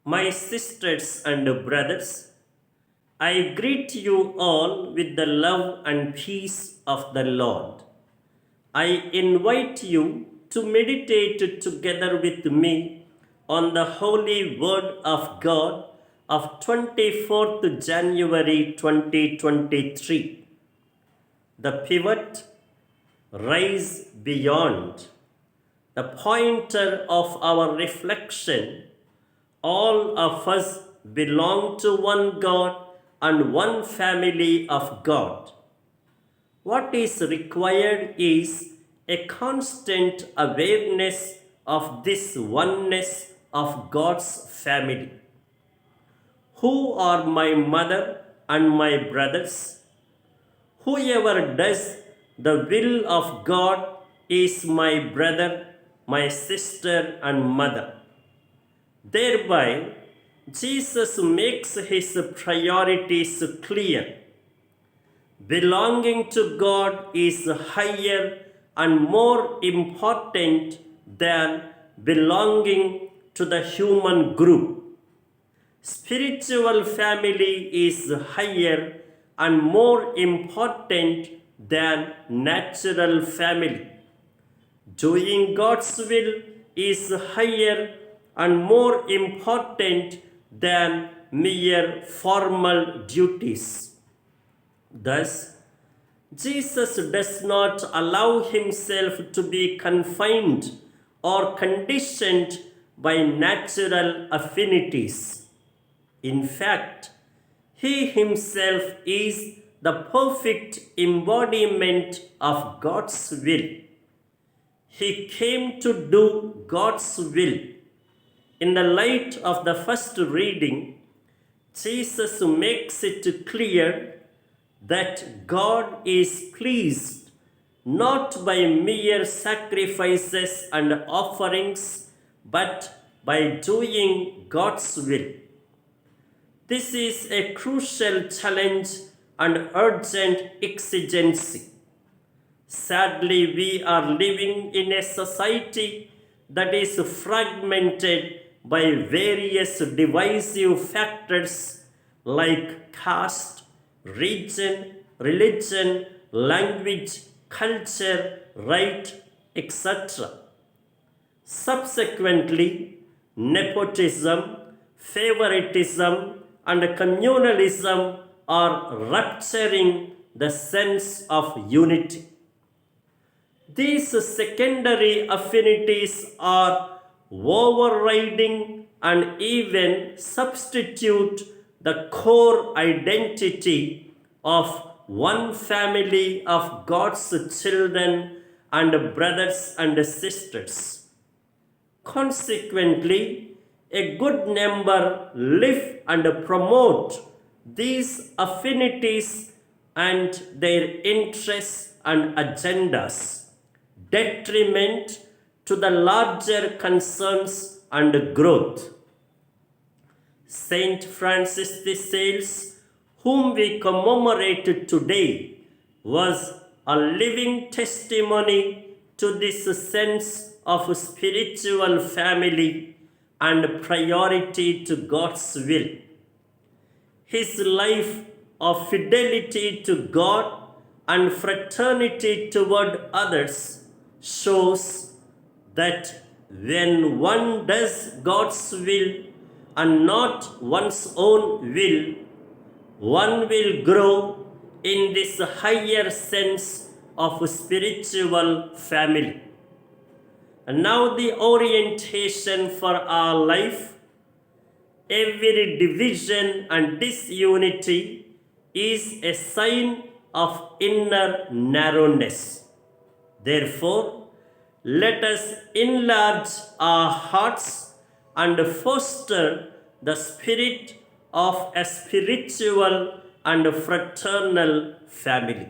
My sisters and brothers, I greet you all with the love and peace of the Lord. I invite you to meditate together with me on the holy word of God of 24th January 2023. The pivot, rise beyond. The pointer of our reflection, all of us belong to one God and one family of God. What is required is a constant awareness of this oneness of God's family. Who are my mother and my brothers? Whoever does the will of God is my brother, my sister, and mother. Thereby, Jesus makes his priorities clear. Belonging to God is higher and more important than belonging to the human group. Spiritual family is higher and more important than natural family. Doing God's will is higher and more important than mere formal duties. Thus, Jesus does not allow himself to be confined or conditioned by natural affinities. In fact, he himself is the perfect embodiment of God's will. He came to do God's will. In the light of the first reading, Jesus makes it clear that God is pleased not by mere sacrifices and offerings, but by doing God's will. This is a crucial challenge and urgent exigency. Sadly, we are living in a society that is fragmented by various divisive factors like caste, region, religion, language, culture, right, etc. Subsequently, nepotism, favoritism, and communalism are rupturing the sense of unity. These secondary affinities are overriding and even substitute the core identity of one family of God's children and brothers and sisters. Consequently, a good number live and promote these affinities and their interests and agendas, detriment to the larger concerns and growth. Saint Francis de Sales, whom we commemorate today, was a living testimony to this sense of spiritual family and priority to God's will. His life of fidelity to God and fraternity toward others shows that when one does God's will and not one's own will, one will grow in this higher sense of spiritual family. And now the orientation for our life. Every division and disunity is a sign of inner narrowness. Therefore, let us enlarge our hearts and foster the spirit of a spiritual and fraternal family.